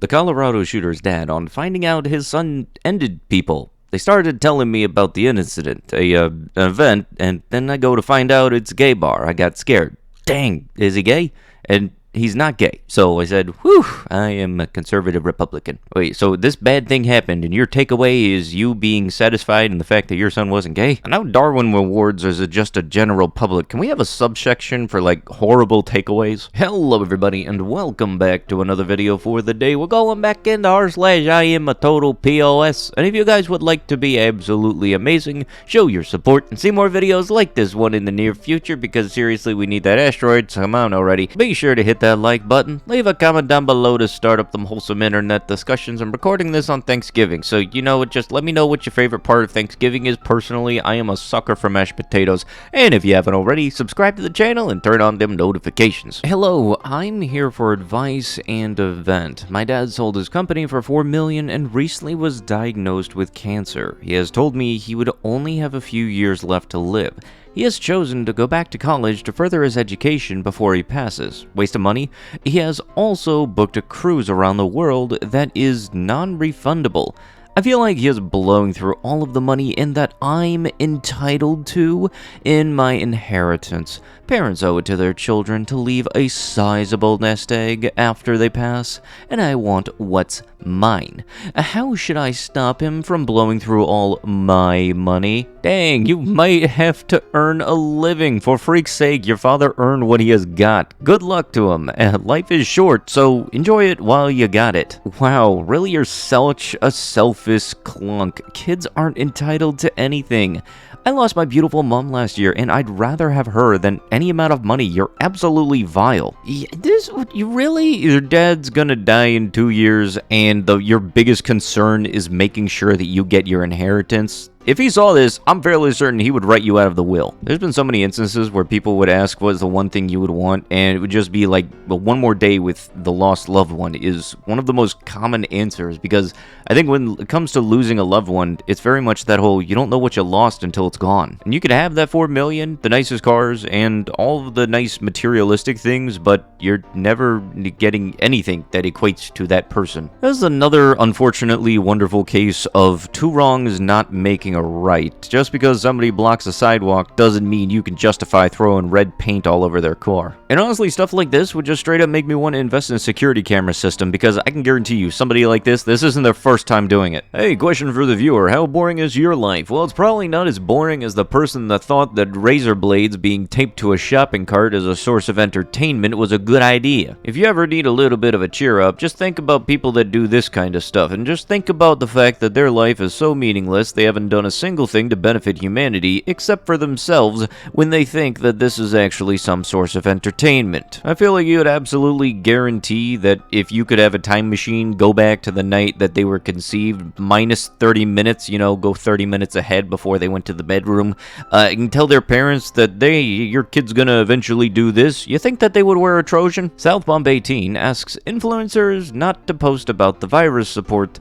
The Colorado shooter's dad on finding out his son ended people. They started telling me about the incident, an event, and then I go to find out it's a gay bar. I got scared. Dang, is he gay? And he's not gay. So I said, whew, I am a conservative Republican. Wait, so this bad thing happened, and your takeaway is you being satisfied in the fact that your son wasn't gay? I know Darwin Awards is just a general public. Can we have a subsection for, like, horrible takeaways? Hello, everybody, and welcome back to another video for the day. We're going back into r/iamatotalPOS. And if you guys would like to be absolutely amazing, show your support and see more videos like this one in the near future, because seriously, we need that asteroid, so come on already. Be sure to hit that like button, leave a comment down below to start up them wholesome internet discussions. I'm recording this on Thanksgiving, so you know, just let me know what your favorite part of Thanksgiving is. Personally, I am a sucker for mashed potatoes, and if you haven't already, subscribe to the channel and turn on them notifications. Hello, I'm here for advice and a vent. My dad sold his company for $4 million and recently was diagnosed with cancer. He has told me he would only have a few years left to live. He has chosen to go back to college to further his education before he passes. Waste of money? He has also booked a cruise around the world that is non-refundable. I feel like he is blowing through all of the money in that I'm entitled to in my inheritance. Parents owe it to their children to leave a sizable nest egg after they pass, and I want what's mine. How should I stop him from blowing through all my money? Dang, you might have to earn a living. For freak's sake, your father earned what he has got. Good luck to him. Life is short, so enjoy it while you got it. Wow, really, you're such a selfish clunk. Kids aren't entitled to anything. I lost my beautiful mom last year, and I'd rather have her than any amount of money. You're absolutely vile. Your dad's gonna die in 2 years, and your biggest concern is making sure that you get your inheritance? If he saw this, I'm fairly certain he would write you out of the will. There's been so many instances where people would ask what's the one thing you would want, and it would just be like, well, one more day with the lost loved one is one of the most common answers, because I think when it comes to losing a loved one, it's very much that whole, you don't know what you lost until it's gone. And you could have that $4 million, the nicest cars, and all of the nice materialistic things, but you're never getting anything that equates to that person. This is another unfortunately wonderful case of two wrongs not making a right. Just because somebody blocks a sidewalk doesn't mean you can justify throwing red paint all over their car. And honestly, stuff like this would just straight up make me want to invest in a security camera system, because I can guarantee you, somebody like this isn't their first time doing it. Hey, question for the viewer, how boring is your life? Well, it's probably not as boring as the person that thought that razor blades being taped to a shopping cart as a source of entertainment was a good idea. If you ever need a little bit of a cheer up, just think about people that do this kind of stuff, and just think about the fact that their life is so meaningless they haven't done a single thing to benefit humanity except for themselves when they think that this is actually some source of entertainment. I feel like you would absolutely guarantee that if you could have a time machine, go back to the night that they were conceived, minus 30 minutes, you know, go 30 minutes ahead before they went to the bedroom, and tell their parents that your kid's gonna eventually do this, you think that they would wear a Trojan? South Bomb 18 asks influencers not to post about the virus support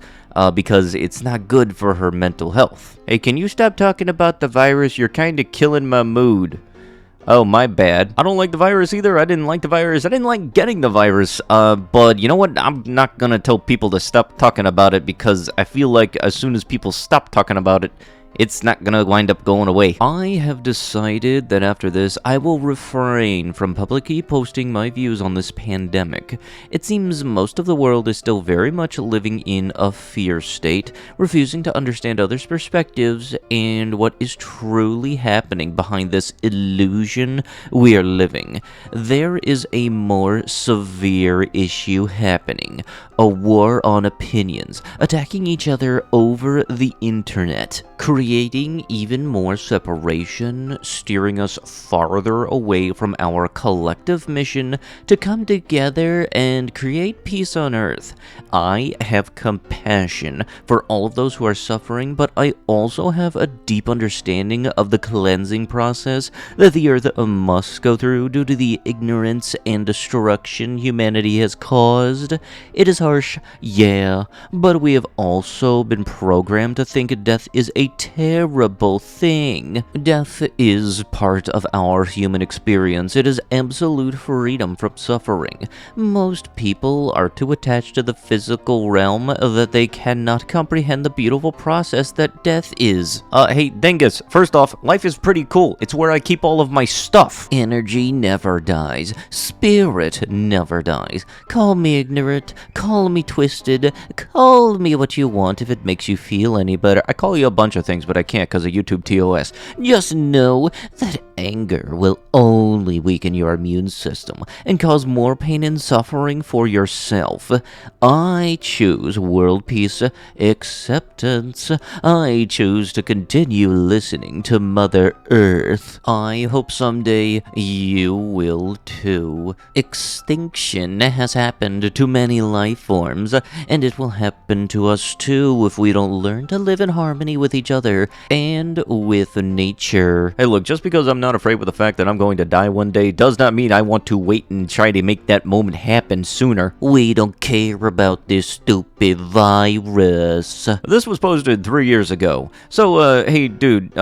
because it's not good for her mental health. Hey, can you stop talking about the virus? You're kinda killing my mood. Oh, my bad. I don't like the virus either. I didn't like the virus. I didn't like getting the virus. But you know what? I'm not gonna tell people to stop talking about it, because I feel like as soon as people stop talking about it, it's not gonna wind up going away. I have decided that after this, I will refrain from publicly posting my views on this pandemic. It seems most of the world is still very much living in a fear state, refusing to understand others' perspectives and what is truly happening behind this illusion we are living. There is a more severe issue happening. A war on opinions, attacking each other over the internet, creating even more separation, steering us farther away from our collective mission to come together and create peace on Earth. I have compassion for all of those who are suffering, but I also have a deep understanding of the cleansing process that the Earth must go through due to the ignorance and destruction humanity has caused. It is harsh, yeah, but we have also been programmed to think death is a terrible thing. Death is part of our human experience. It is absolute freedom from suffering. Most people are too attached to the physical realm that they cannot comprehend the beautiful process that death is. Hey, Dingus, first off, life is pretty cool. It's where I keep all of my stuff. Energy never dies. Spirit never dies. Call me ignorant. Call me twisted. Call me what you want if it makes you feel any better. I call you a bunch of things, but I can't because of YouTube TOS. Just know that anger will only weaken your immune system and cause more pain and suffering for yourself. I choose world peace, acceptance. I choose to continue listening to Mother Earth. I hope someday you will too. Extinction has happened to many life forms, and it will happen to us too if we don't learn to live in harmony with each other and with nature. Hey look, just because I'm not afraid with the fact that I'm going to die one day does not mean I want to wait and try to make that moment happen sooner. We don't care about this stupid virus. This was posted 3 years ago. So, hey dude,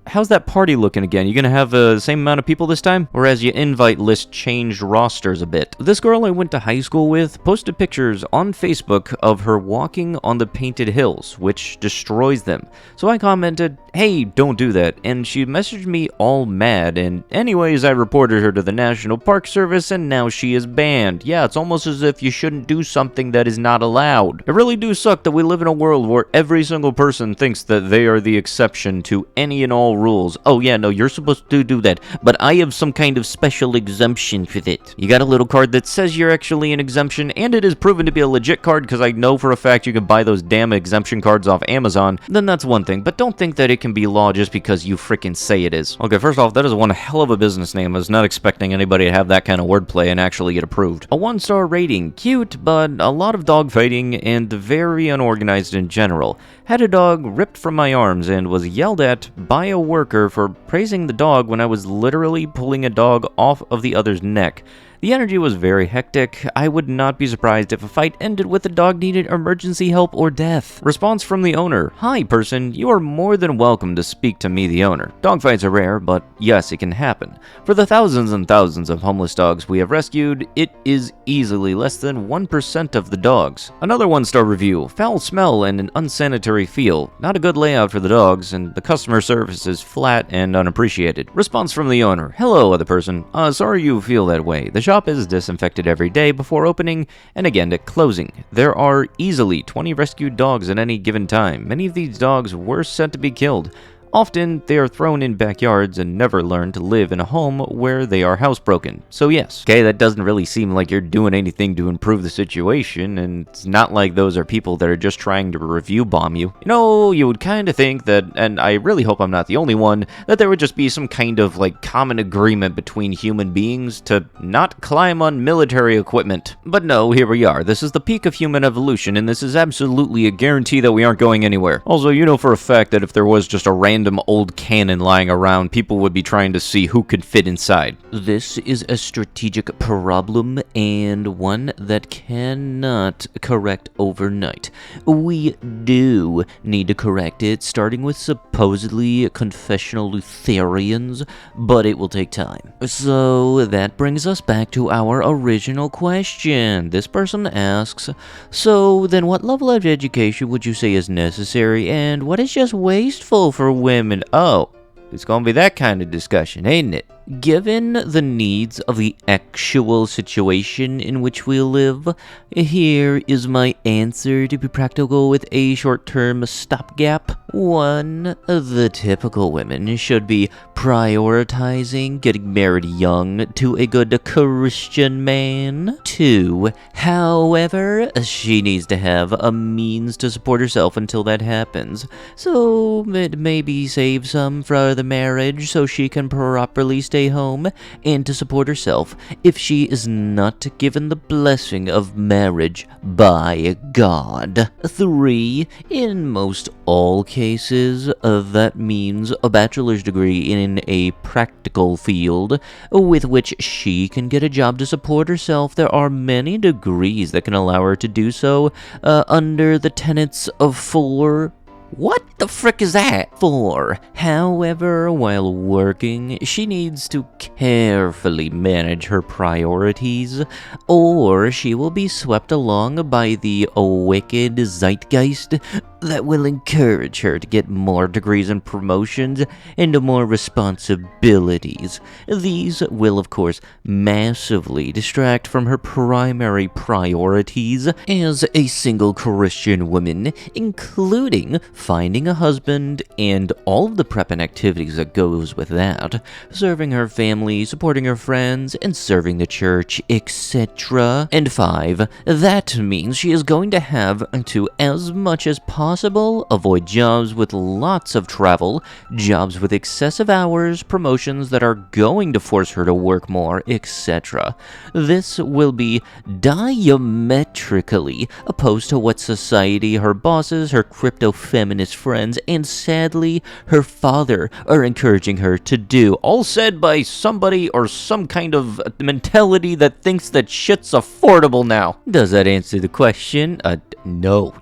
how's that party looking again? You gonna have the same amount of people this time? Or has your invite list changed rosters a bit? This girl I went to high school with posted pictures on Facebook of her walking on the painted hills, which destroys them. So I commented, hey, don't do that, and she messaged me all mad, and anyways, I reported her to the National Park Service, and now she is banned. Yeah, it's almost as if you shouldn't do something that is not allowed. It really do suck that we live in a world where every single person thinks that they are the exception to any and all rules. Oh yeah, no, you're supposed to do that, but I have some kind of special exemption for it. You got a little card that says you're actually an exemption, and it is proven to be a legit card because I know for a fact you can buy those damn exemption cards off Amazon. Then that's one thing, but don't think that it can be law just because you freaking say it is. Okay, first off, that is one hell of a business name. I was not expecting anybody to have that kind of wordplay and actually get approved. A 1-star rating. Cute, but a lot of dog fighting and very unorganized in general. Had a dog ripped from my arms and was yelled at by a worker for praising the dog when I was literally pulling a dog off of the other's neck. The energy was very hectic. I would not be surprised if a fight ended with the dog needed emergency help or death. Response from the owner. Hi person, you are more than welcome to speak to me, the owner. Dogfights are rare, but yes, it can happen. For the thousands and thousands of homeless dogs we have rescued, it is easily less than 1% of the dogs. Another 1-star review. Foul smell and an unsanitary feel. Not a good layout for the dogs, and the customer service is flat and unappreciated. Response from the owner. Hello, other person. Sorry you feel that way. The shop is disinfected every day before opening and again at closing. There are easily 20 rescued dogs at any given time. Many of these dogs were sent to be killed. Often, they are thrown in backyards and never learn to live in a home where they are housebroken. So yes. Okay, that doesn't really seem like you're doing anything to improve the situation, and it's not like those are people that are just trying to review bomb you. You know, you would kind of think that, and I really hope I'm not the only one, that there would just be some kind of, like, common agreement between human beings to not climb on military equipment. But no, here we are. This is the peak of human evolution, and this is absolutely a guarantee that we aren't going anywhere. Also, you know for a fact that if there was just a random old cannon lying around, people would be trying to see who could fit inside. This is a strategic problem and one that cannot correct overnight. We do need to correct it, starting with supposedly confessional Lutherians, but it will take time. So that brings us back to our original question. This person asks, so then what level of education would you say is necessary, and what is just wasteful for women? Oh, it's gonna be that kind of discussion, ain't it? Given the needs of the actual situation in which we live, here is my answer to be practical with a short-term stopgap. 1. The typical women should be prioritizing getting married young to a good Christian man. 2. However, she needs to have a means to support herself until that happens. So, maybe save some for the marriage so she can properly stay home and to support herself if she is not given the blessing of marriage by God. 3. In most all cases, that means a bachelor's degree in a practical field with which she can get a job to support herself. There are many degrees that can allow her to do so under the tenets of 4 What the frick is that? 4. However, while working, she needs to carefully manage her priorities, or she will be swept along by the wicked zeitgeist that will encourage her to get more degrees and promotions and more responsibilities. These will, of course, massively distract from her primary priorities as a single Christian woman, including finding a husband and all of the prep and activities that goes with that, serving her family, supporting her friends, and serving the church, etc. And 5, that means she is going to have to, as much as possible, avoid jobs with lots of travel, jobs with excessive hours, promotions that are going to force her to work more, etc. This will be diametrically opposed to what society, her bosses, her crypto-feminist friends, and sadly, her father are encouraging her to do. All said by somebody or some kind of mentality that thinks that shit's affordable now. Does that answer the question? No.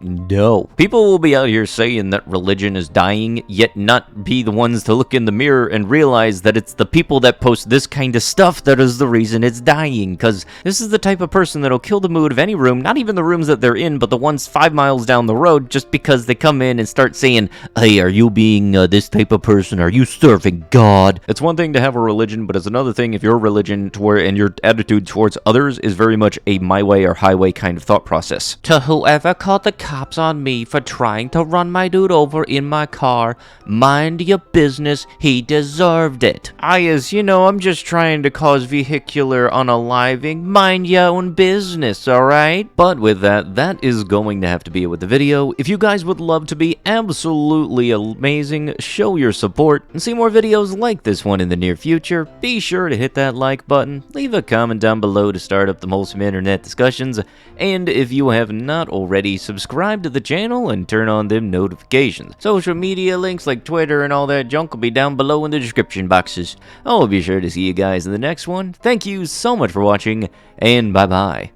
People will be out here saying that religion is dying, yet not be the ones to look in the mirror and realize that it's the people that post this kind of stuff that is the reason it's dying, because this is the type of person that'll kill the mood of any room, not even the rooms that they're in, but the ones 5 miles down the road, just because they come in and start saying, hey, are you being this type of person? Are you serving God? It's one thing to have a religion, but it's another thing if your religion and your attitude towards others is very much a my way or highway kind of thought process. To whoever called the cops on me for trying to run my dude over in my car, mind your business, he deserved it. As you know, I'm just trying to cause vehicular unaliving. Mind your own business, alright? But with that, that is going to have to be it with the video. If you guys would love to be absolutely amazing, show your support, and see more videos like this one in the near future, be sure to hit that like button, leave a comment down below to start up the wholesome internet discussions, and if you have not already, subscribe to the channel and turn on them notifications. Social media links like Twitter and all that junk will be down below in the description boxes. I'll be sure to see you guys in the next one. Thank you so much for watching, and bye-bye.